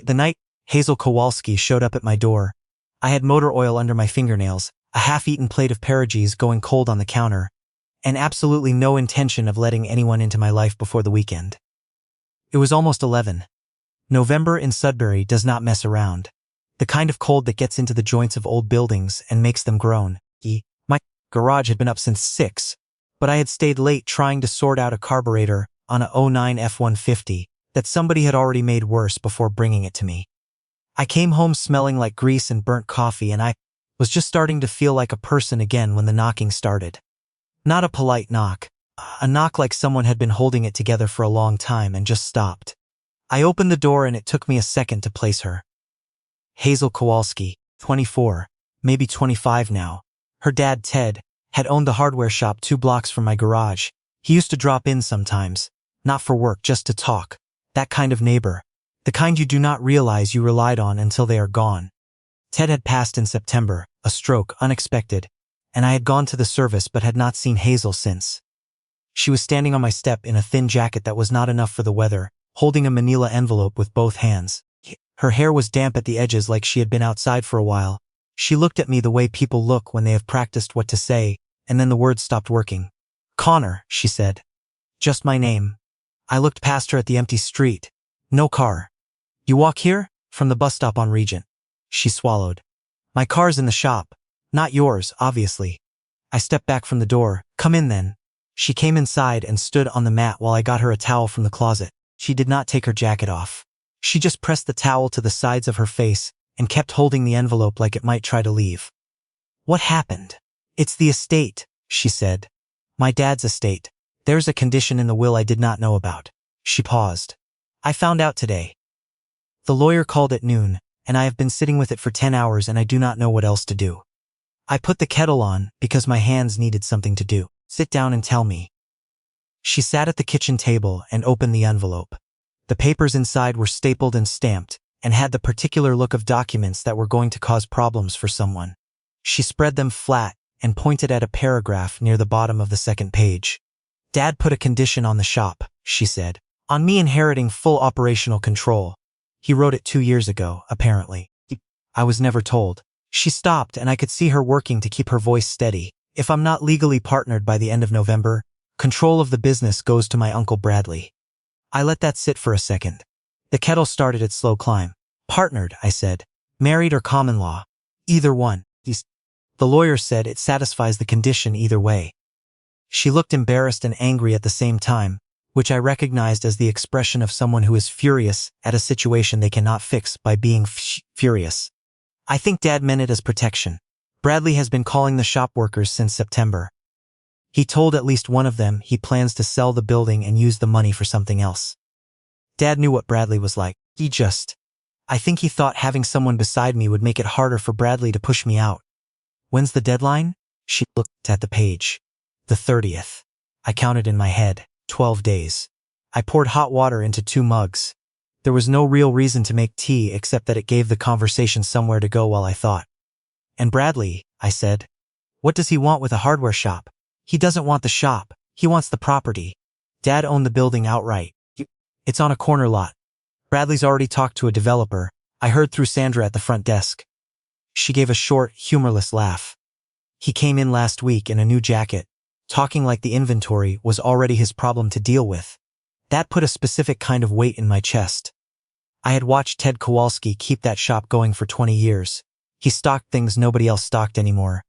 The night Hazel Kowalski showed up at my door, I had motor oil under my fingernails, a half-eaten plate of pierogies going cold on the counter, and absolutely no intention of letting anyone into my life before the weekend. It was almost 11. November in Sudbury does not mess around. The kind of cold that gets into the joints of old buildings and makes them groan. My garage had been up since 6, but I had stayed late trying to sort out a carburetor on a '09 F-150 that somebody had already made worse before bringing it to me. I came home smelling like grease and burnt coffee, and I was just starting to feel like a person again when the knocking started. Not a polite knock, a knock like someone had been holding it together for a long time and just stopped. I opened the door and it took me a second to place her. Hazel Kowalski, 24, maybe 25 now. Her dad, Ted, had owned the hardware shop 2 blocks from my garage. He used to drop in sometimes, not for work, just to talk. That kind of neighbor. The kind you do not realize you relied on until they are gone. Ted had passed in September, a stroke, unexpected, and I had gone to the service but had not seen Hazel since. She was standing on my step in a thin jacket that was not enough for the weather, holding a manila envelope with both hands. Her hair was damp at the edges like she had been outside for a while. She looked at me the way people look when they have practiced what to say, and then the words stopped working. "Connor," she said. Just my name. I looked past her at the empty street. No car. "You walk here?" "From the bus stop on Regent." She swallowed. "My car's in the shop. Not yours, obviously." I stepped back from the door. "Come in then." She came inside and stood on the mat while I got her a towel from the closet. She did not take her jacket off. She just pressed the towel to the sides of her face and kept holding the envelope like it might try to leave. "What happened?" "It's the estate," she said. "My dad's estate. There's a condition in the will I did not know about." She paused. "I found out today. The lawyer called at noon, and I have been sitting with it for 10 hours and I do not know what else to do. I put the kettle on because my hands needed something to do. Sit down and tell me." She sat at the kitchen table and opened the envelope. The papers inside were stapled and stamped, and had the particular look of documents that were going to cause problems for someone. She spread them flat and pointed at a paragraph near the bottom of the second page. "Dad put a condition on the shop," she said, "on me inheriting full operational control. He wrote it 2 years ago, apparently. I was never told." She stopped and I could see her working to keep her voice steady. "If I'm not legally partnered by the end of November, control of the business goes to my Uncle Bradley." I let that sit for a second. The kettle started its slow climb. "Partnered," I said. "Married or common law?" "Either one." The lawyer said it satisfies the condition either way. She looked embarrassed and angry at the same time, which I recognized as the expression of someone who is furious at a situation they cannot fix by being furious. "I think Dad meant it as protection. Bradley has been calling the shop workers since September. He told at least one of them he plans to sell the building and use the money for something else. Dad knew what Bradley was like. I think he thought having someone beside me would make it harder for Bradley to push me out." "When's the deadline?" She looked at the page. "The 30th. I counted in my head. 12 days. I poured hot water into 2 mugs. There was no real reason to make tea except that it gave the conversation somewhere to go while I thought. "And Bradley," I said. "What does he want with a hardware shop?" "He doesn't want the shop. He wants the property. Dad owned the building outright. It's on a corner lot. Bradley's already talked to a developer. I heard through Sandra at the front desk." She gave a short, humorless laugh. "He came in last week in a new jacket, talking like the inventory was already his problem to deal with." That put a specific kind of weight in my chest. I had watched Ted Kowalski keep that shop going for 20 years. He stocked things nobody else stocked anymore.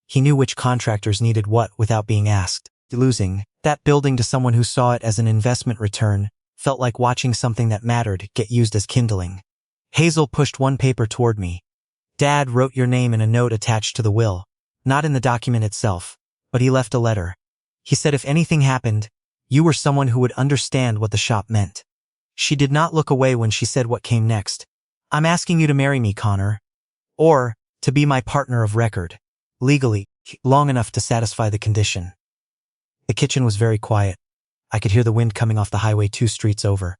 He knew which contractors needed what without being asked. Losing that building to someone who saw it as an investment return felt like watching something that mattered get used as kindling. Hazel pushed one paper toward me. "Dad wrote your name in a note attached to the will. Not in the document itself, but he left a letter. He said if anything happened, you were someone who would understand what the shop meant." She did not look away when she said what came next. "I'm asking you to marry me, Connor. Or to be my partner of record. Legally, long enough to satisfy the condition." The kitchen was very quiet. I could hear the wind coming off the highway 2 streets over.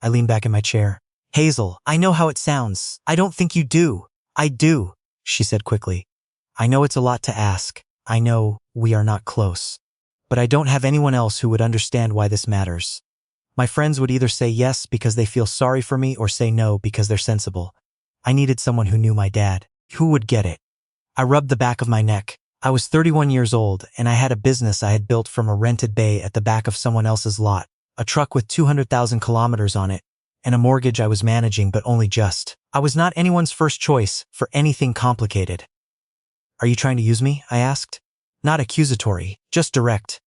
I leaned back in my chair. "Hazel, I know how it sounds. I don't think you do." "I do," she said quickly. "I know it's a lot to ask. I know we are not close. But I don't have anyone else who would understand why this matters. My friends would either say yes because they feel sorry for me or say no because they're sensible. I needed someone who knew my dad. Who would get it? I rubbed the back of my neck. I was 31 years old, and I had a business I had built from a rented bay at the back of someone else's lot, a truck with 200,000 kilometers on it, and a mortgage I was managing but only just. I was not anyone's first choice for anything complicated. Are you trying to use me? I asked. Not accusatory, just direct.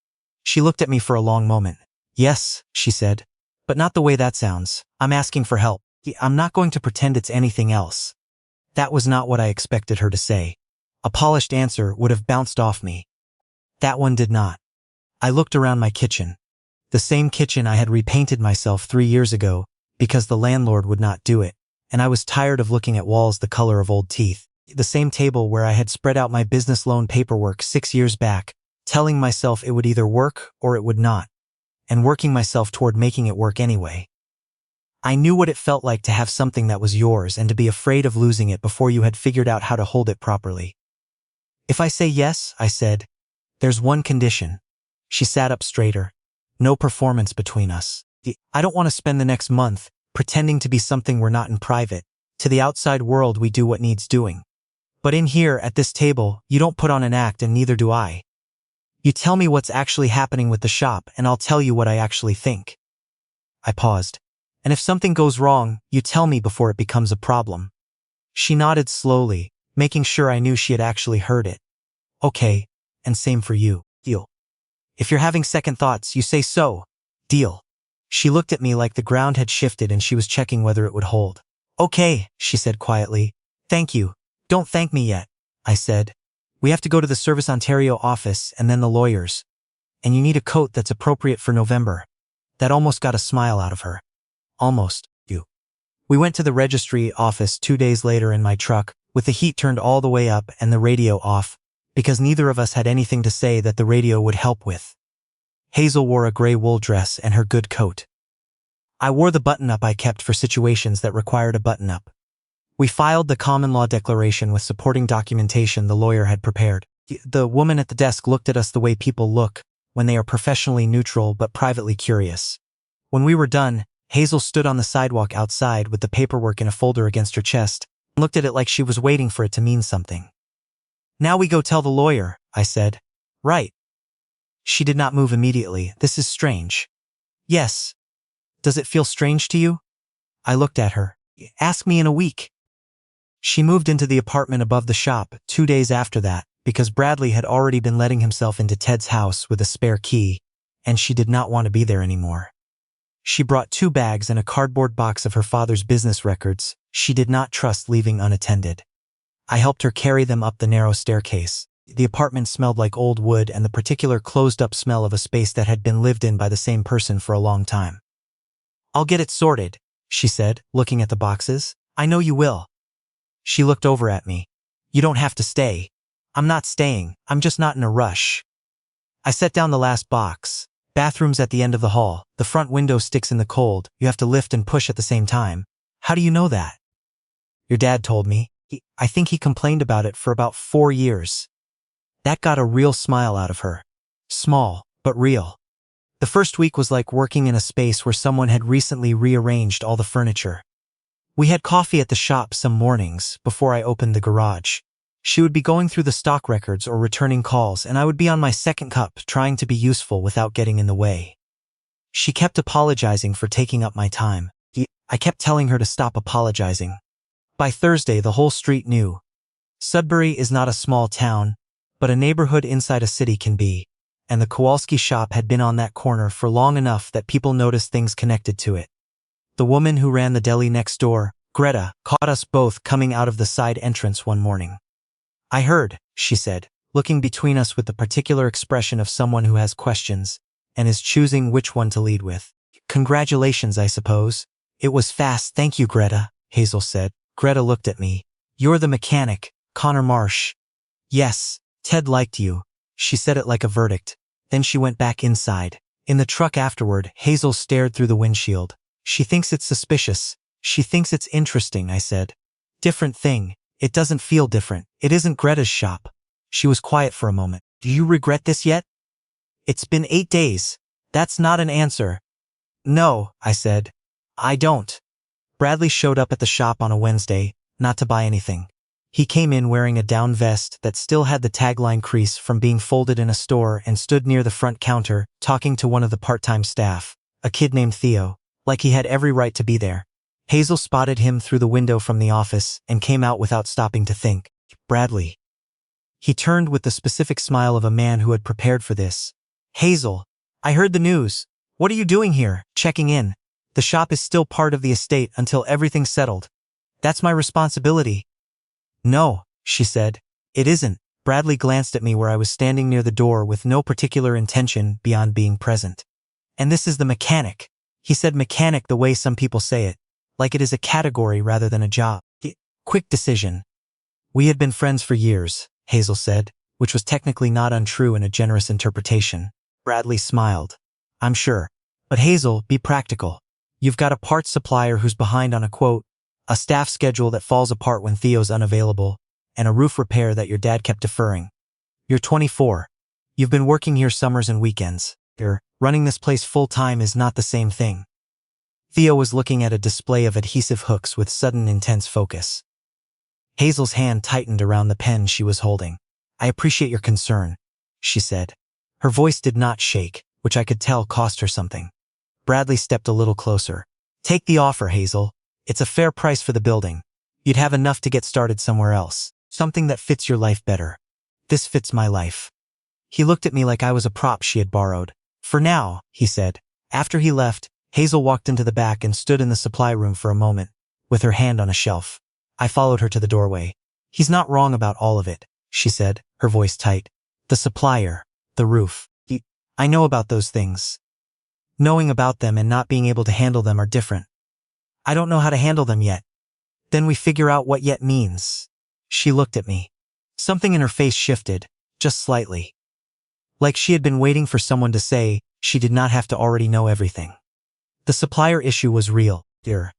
She looked at me for a long moment. Yes, she said, but not the way that sounds. I'm asking for help. I'm not going to pretend it's anything else. That was not what I expected her to say. A polished answer would have bounced off me. That one did not. I looked around my kitchen. The same kitchen I had repainted myself 3 years ago because the landlord would not do it, and I was tired of looking at walls the color of old teeth. The same table where I had spread out my business loan paperwork 6 years back, telling myself it would either work or it would not, and working myself toward making it work anyway. I knew what it felt like to have something that was yours and to be afraid of losing it before you had figured out how to hold it properly. If I say yes, I said, there's one condition. She sat up straighter. No performance between us. I don't want to spend the next month pretending to be something we're not in private. To the outside world, we do what needs doing. But in here, at this table, you don't put on an act, and neither do I. You tell me what's actually happening with the shop, and I'll tell you what I actually think. I paused. And if something goes wrong, you tell me before it becomes a problem. She nodded slowly, making sure I knew she had actually heard it. Okay, and same for you. Deal. If you're having second thoughts, you say so. Deal. She looked at me like the ground had shifted and she was checking whether it would hold. Okay, she said quietly. Thank you. Don't thank me yet, I said. We have to go to the Service Ontario office and then the lawyers. And you need a coat that's appropriate for November. That almost got a smile out of her. Almost, you. We went to the registry office 2 days later in my truck, with the heat turned all the way up and the radio off, because neither of us had anything to say that the radio would help with. Hazel wore a gray wool dress and her good coat. I wore the button-up I kept for situations that required a button-up. We filed the common law declaration with supporting documentation the lawyer had prepared. The woman at the desk looked at us the way people look when they are professionally neutral but privately curious. When we were done, Hazel stood on the sidewalk outside with the paperwork in a folder against her chest and looked at it like she was waiting for it to mean something. Now we go tell the lawyer, I said. Right. She did not move immediately. This is strange. Yes. Does it feel strange to you? I looked at her. Ask me in a week. She moved into the apartment above the shop 2 days after that because Bradley had already been letting himself into Ted's house with a spare key, and she did not want to be there anymore. She brought 2 bags and a cardboard box of her father's business records she did not trust leaving unattended. I helped her carry them up the narrow staircase. The apartment smelled like old wood and the particular closed-up smell of a space that had been lived in by the same person for a long time. I'll get it sorted, she said, looking at the boxes. I know you will. She looked over at me. You don't have to stay. I'm not staying. I'm just not in a rush. I set down the last box. Bathrooms at the end of the hall. The front window sticks in the cold. You have to lift and push at the same time. How do you know that? Your dad told me. I think he complained about it for about 4 years. That got a real smile out of her. Small, but real. The first week was like working in a space where someone had recently rearranged all the furniture. We had coffee at the shop some mornings before I opened the garage. She would be going through the stock records or returning calls, and I would be on my second cup trying to be useful without getting in the way. She kept apologizing for taking up my time. I kept telling her to stop apologizing. By Thursday, the whole street knew. Sudbury is not a small town, but a neighborhood inside a city can be, and the Kowalski shop had been on that corner for long enough that people noticed things connected to it. The woman who ran the deli next door, Greta, caught us both coming out of the side entrance one morning. I heard, she said, looking between us with the particular expression of someone who has questions and is choosing which one to lead with. Congratulations, I suppose. It was fast, thank you, Greta, Hazel said. Greta looked at me. You're the mechanic, Connor Marsh. Yes, Ted liked you. She said it like a verdict. Then she went back inside. In the truck afterward, Hazel stared through the windshield. She thinks it's suspicious. She thinks it's interesting, I said. Different thing. It doesn't feel different. It isn't Greta's shop. She was quiet for a moment. Do you regret this yet? It's been 8 days. That's not an answer. No, I said. I don't. Bradley showed up at the shop on a Wednesday, not to buy anything. He came in wearing a down vest that still had the tagline crease from being folded in a store and stood near the front counter, talking to one of the part-time staff, a kid named Theo, like he had every right to be there. Hazel spotted him through the window from the office and came out without stopping to think. Bradley. He turned with the specific smile of a man who had prepared for this. Hazel, I heard the news. What are you doing here, checking in? The shop is still part of the estate until everything's settled. That's my responsibility. No, she said. It isn't. Bradley glanced at me where I was standing near the door with no particular intention beyond being present. And this is the mechanic. He said mechanic the way some people say it, like it is a category rather than a job. Quick decision. We had been friends for years, Hazel said, which was technically not untrue in a generous interpretation. Bradley smiled. I'm sure. But Hazel, be practical. You've got a parts supplier who's behind on a quote, a staff schedule that falls apart when Theo's unavailable, and a roof repair that your dad kept deferring. You're 24. You've been working here summers and weekends. Running this place full-time is not the same thing. Theo was looking at a display of adhesive hooks with sudden intense focus. Hazel's hand tightened around the pen she was holding. I appreciate your concern, she said. Her voice did not shake, which I could tell cost her something. Bradley stepped a little closer. Take the offer, Hazel. It's a fair price for the building. You'd have enough to get started somewhere else. Something that fits your life better. This fits my life. He looked at me like I was a prop she had borrowed. For now, he said. After he left, Hazel walked into the back and stood in the supply room for a moment, with her hand on a shelf. I followed her to the doorway. He's not wrong about all of it, she said, her voice tight. The supplier, the roof. I know about those things. Knowing about them and not being able to handle them are different. I don't know how to handle them yet. Then we figure out what yet means. She looked at me. Something in her face shifted, just slightly. Like she had been waiting for someone to say she did not have to already know everything. The supplier issue was real, dear.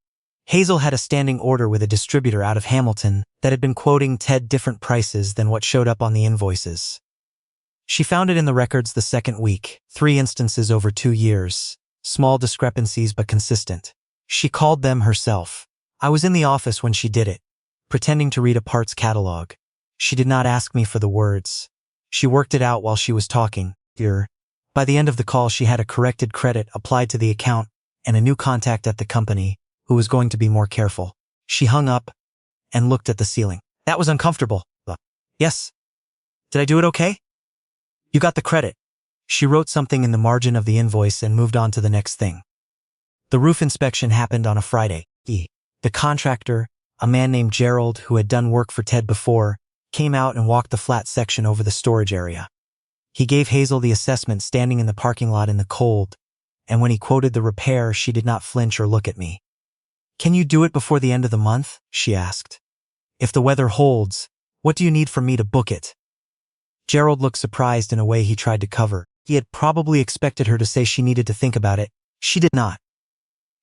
Hazel had a standing order with a distributor out of Hamilton that had been quoting Ted different prices than what showed up on the invoices. She found it in the records the second week, 3 instances over 2 years, small discrepancies but consistent. She called them herself. I was in the office when she did it, pretending to read a parts catalog. She did not ask me for the words. She worked it out while she was talking, dear. By the end of the call she had a corrected credit applied to the account and a new contact at the company who was going to be more careful. She hung up and looked at the ceiling. That was uncomfortable. Yes. Did I do it okay? You got the credit. She wrote something in the margin of the invoice and moved on to the next thing. The roof inspection happened on a Friday. The contractor, a man named Gerald who had done work for Ted before, came out and walked the flat section over the storage area. He gave Hazel the assessment standing in the parking lot in the cold, and when he quoted the repair, she did not flinch or look at me. Can you do it before the end of the month? She asked. If the weather holds, what do you need from me to book it? Gerald looked surprised in a way he tried to cover. He had probably expected her to say she needed to think about it. She did not.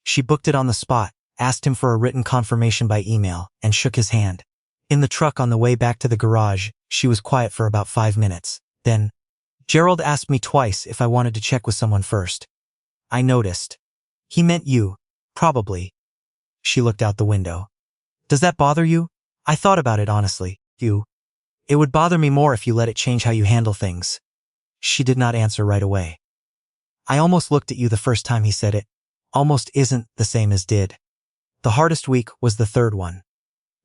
She booked it on the spot, asked him for a written confirmation by email, and shook his hand. In the truck on the way back to the garage, she was quiet for about 5 minutes. Then, Gerald asked me twice if I wanted to check with someone first. I noticed. He meant you, probably. She looked out the window. Does that bother you? I thought about it honestly. It would bother me more if you let it change how you handle things. She did not answer right away. I almost looked at you the first time he said it. Almost isn't the same as did. The hardest week was the third one.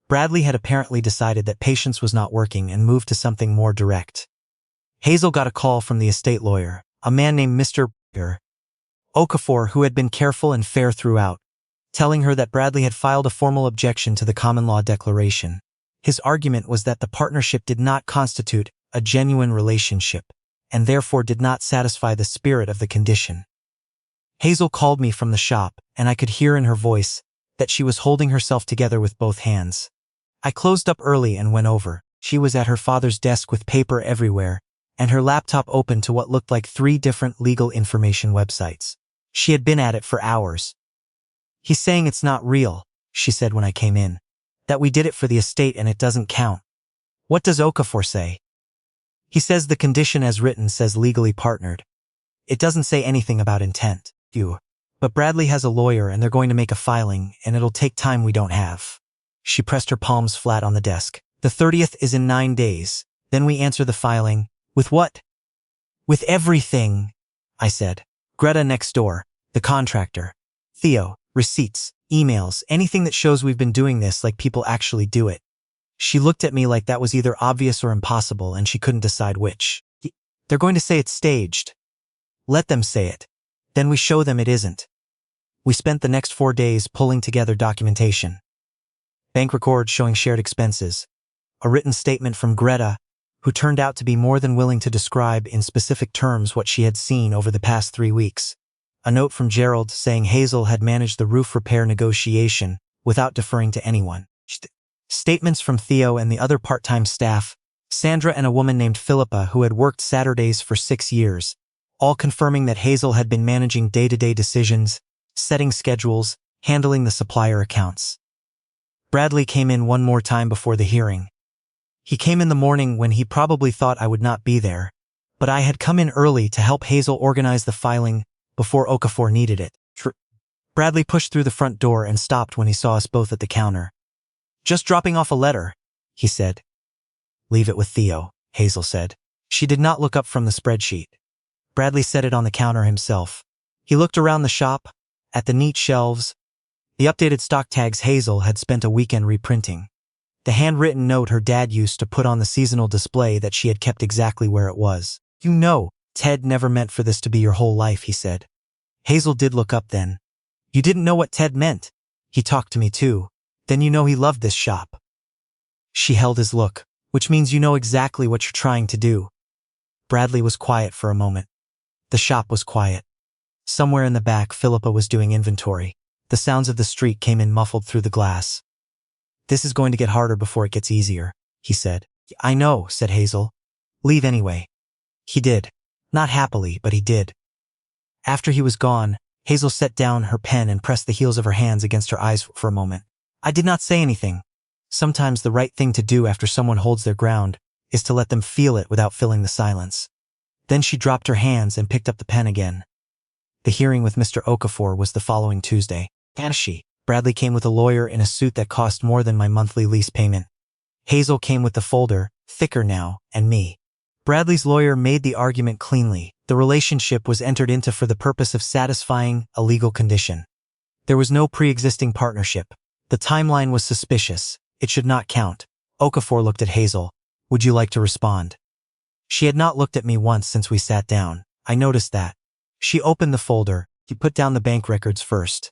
Bradley had apparently decided that patience was not working and moved to something more direct. Hazel got a call from the estate lawyer, a man named Mr. Okafor, who had been careful and fair throughout, telling her that Bradley had filed a formal objection to the common law declaration. His argument was that the partnership did not constitute a genuine relationship, and therefore did not satisfy the spirit of the condition. Hazel called me from the shop, and I could hear in her voice that she was holding herself together with both hands. I closed up early and went over. She was at her father's desk with paper everywhere, and her laptop open to what looked like 3 different legal information websites. She had been at it for hours. He's saying it's not real, she said when I came in. That we did it for the estate and it doesn't count. What does Okafor say? He says the condition as written says legally partnered. It doesn't say anything about intent. But Bradley has a lawyer and they're going to make a filing, and it'll take time we don't have. She pressed her palms flat on the desk. The 30th is in 9 days. Then we answer the filing. With what? With everything, I said. Greta next door, the contractor. Theo, receipts, emails, anything that shows we've been doing this like people actually do it. She looked at me like that was either obvious or impossible, and she couldn't decide which. They're going to say it's staged. Let them say it. Then we show them it isn't. We spent the next 4 days pulling together documentation. Bank records showing shared expenses. A written statement from Greta, who turned out to be more than willing to describe in specific terms what she had seen over the past 3 weeks. A note from Gerald saying Hazel had managed the roof repair negotiation without deferring to anyone. Statements from Theo and the other part-time staff, Sandra and a woman named Philippa who had worked Saturdays for 6 years, all confirming that Hazel had been managing day-to-day decisions, setting schedules, handling the supplier accounts. Bradley came in one more time before the hearing. He came in the morning when he probably thought I would not be there, but I had come in early to help Hazel organize the filing before Okafor needed it. Bradley pushed through the front door and stopped when he saw us both at the counter. Just dropping off a letter, he said. Leave it with Theo, Hazel said. She did not look up from the spreadsheet. Bradley set it on the counter himself. He looked around the shop, at the neat shelves, the updated stock tags Hazel had spent a weekend reprinting, the handwritten note her dad used to put on the seasonal display that she had kept exactly where it was. You know, Ted never meant for this to be your whole life, he said. Hazel did look up then. You didn't know what Ted meant. He talked to me too. Then you know he loved this shop. She held his look, which means you know exactly what you're trying to do. Bradley was quiet for a moment. The shop was quiet. Somewhere in the back, Philippa was doing inventory. The sounds of the street came in muffled through the glass. This is going to get harder before it gets easier, he said. I know, said Hazel. Leave anyway. He did. Not happily, but he did. After he was gone, Hazel set down her pen and pressed the heels of her hands against her eyes for a moment. I did not say anything. Sometimes the right thing to do after someone holds their ground is to let them feel it without filling the silence. Then she dropped her hands and picked up the pen again. The hearing with Mr. Okafor was the following Tuesday. Bradley came with a lawyer in a suit that cost more than my monthly lease payment. Hazel came with the folder, thicker now, and me. Bradley's lawyer made the argument cleanly. The relationship was entered into for the purpose of satisfying a legal condition. There was no pre-existing partnership. The timeline was suspicious. It should not count. Okafor looked at Hazel. Would you like to respond? She had not looked at me once since we sat down. I noticed that. She opened the folder. He put down the bank records first.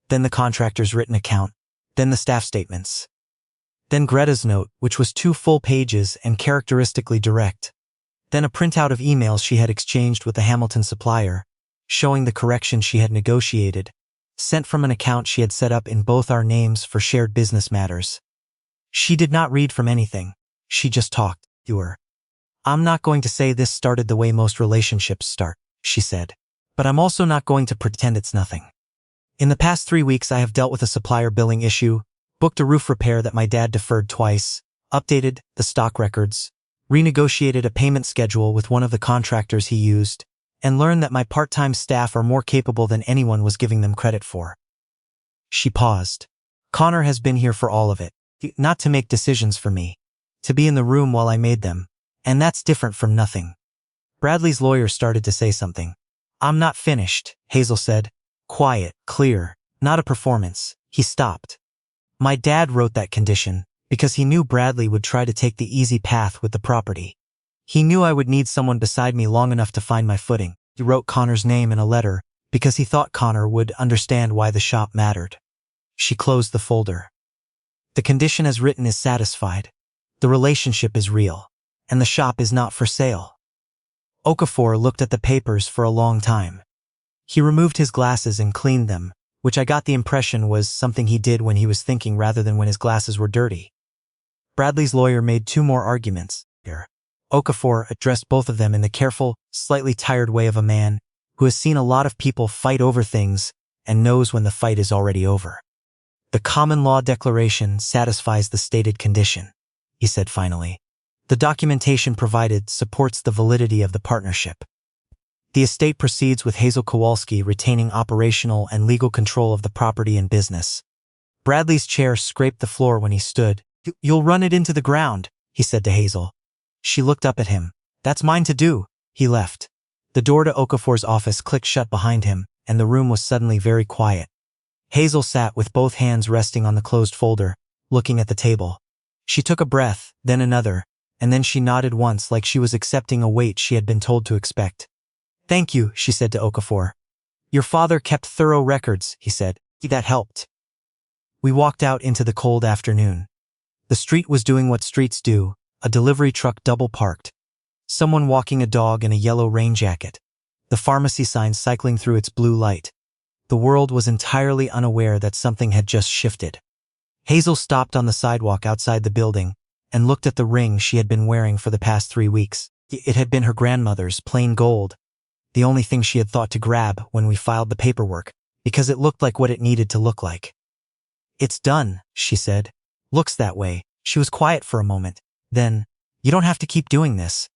Then the contractor's written account. Then the staff statements. Then Greta's note, which was 2 full pages and characteristically direct. Then a printout of emails she had exchanged with the Hamilton supplier, showing the correction she had negotiated, sent from an account she had set up in both our names for shared business matters. She did not read from anything. She just talked to her. I'm not going to say this started the way most relationships start, she said. But I'm also not going to pretend it's nothing. In the past 3 weeks I have dealt with a supplier billing issue, booked a roof repair that my dad deferred twice, updated the stock records, renegotiated a payment schedule with one of the contractors he used, and learned that my part-time staff are more capable than anyone was giving them credit for. She paused. Connor has been here for all of it, not to make decisions for me, to be in the room while I made them, and that's different from nothing. Bradley's lawyer started to say something. I'm not finished, Hazel said. Quiet, clear, not a performance. He stopped. My dad wrote that condition because he knew Bradley would try to take the easy path with the property. He knew I would need someone beside me long enough to find my footing. He wrote Connor's name in a letter because he thought Connor would understand why the shop mattered. She closed the folder. The condition as written is satisfied. The relationship is real, and the shop is not for sale. Okafor looked at the papers for a long time. He removed his glasses and cleaned them, which I got the impression was something he did when he was thinking rather than when his glasses were dirty. Bradley's lawyer made 2 more arguments here. Okafor addressed both of them in the careful, slightly tired way of a man who has seen a lot of people fight over things and knows when the fight is already over. The common law declaration satisfies the stated condition, he said finally. The documentation provided supports the validity of the partnership. The estate proceeds with Hazel Kowalski retaining operational and legal control of the property and business. Bradley's chair scraped the floor when he stood. You'll run it into the ground, he said to Hazel. She looked up at him. That's mine to do. He left. The door to Okafor's office clicked shut behind him, and the room was suddenly very quiet. Hazel sat with both hands resting on the closed folder, looking at the table. She took a breath, then another, and then she nodded once like she was accepting a weight she had been told to expect. Thank you, she said to Okafor. Your father kept thorough records, he said. That helped. We walked out into the cold afternoon. The street was doing what streets do, a delivery truck double parked. Someone walking a dog in a yellow rain jacket. The pharmacy sign cycling through its blue light. The world was entirely unaware that something had just shifted. Hazel stopped on the sidewalk outside the building and looked at the ring she had been wearing for the past 3 weeks. It had been her grandmother's, plain gold, the only thing she had thought to grab when we filed the paperwork, because it looked like what it needed to look like. It's done, she said. Looks that way. She was quiet for a moment. Then, you don't have to keep doing this.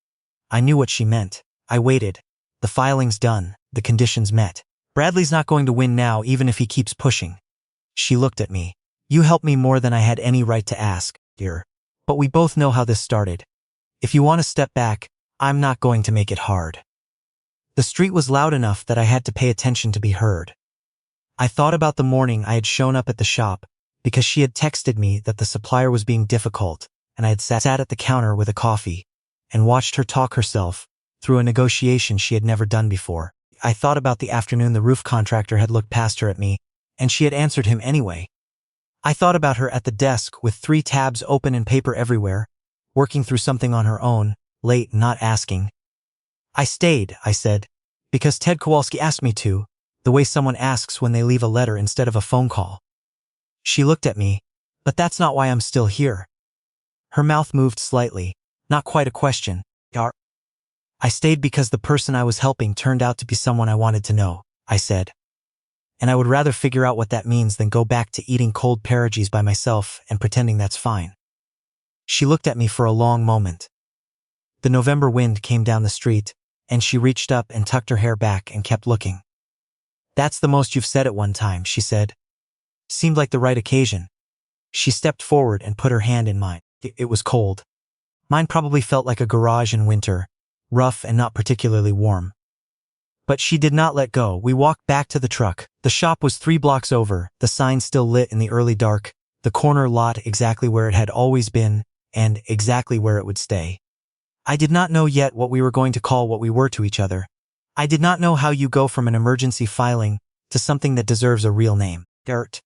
I knew what she meant. I waited. The filing's done, the conditions met. Bradley's not going to win now even if he keeps pushing. She looked at me. You helped me more than I had any right to ask, dear. But we both know how this started. If you want to step back, I'm not going to make it hard. The street was loud enough that I had to pay attention to be heard. I thought about the morning I had shown up at the shop, because she had texted me that the supplier was being difficult, and I had sat at the counter with a coffee and watched her talk herself through a negotiation she had never done before. I thought about the afternoon the roof contractor had looked past her at me, and she had answered him anyway. I thought about her at the desk with 3 tabs open and paper everywhere, working through something on her own, late, not asking. I stayed, I said, because Ted Kowalski asked me to, the way someone asks when they leave a letter instead of a phone call. She looked at me, but that's not why I'm still here. Her mouth moved slightly, not quite a question. I stayed because the person I was helping turned out to be someone I wanted to know, I said. And I would rather figure out what that means than go back to eating cold pierogies by myself and pretending that's fine. She looked at me for a long moment. The November wind came down the street, and she reached up and tucked her hair back and kept looking. That's the most you've said at one time, she said. Seemed like the right occasion. She stepped forward and put her hand in mine. It was cold. Mine probably felt like a garage in winter, rough and not particularly warm. But she did not let go. We walked back to the truck. The shop was 3 blocks over, the sign still lit in the early dark, the corner lot exactly where it had always been, and exactly where it would stay. I did not know yet what we were going to call what we were to each other. I did not know how you go from an emergency filing to something that deserves a real name. Dirt.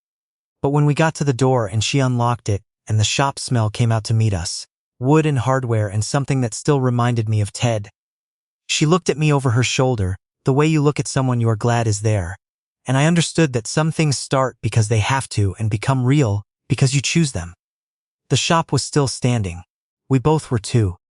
But when we got to the door and she unlocked it, and the shop smell came out to meet us, wood and hardware and something that still reminded me of Ted. She looked at me over her shoulder, the way you look at someone you are glad is there. And I understood that some things start because they have to and become real because you choose them. The shop was still standing. We both were too.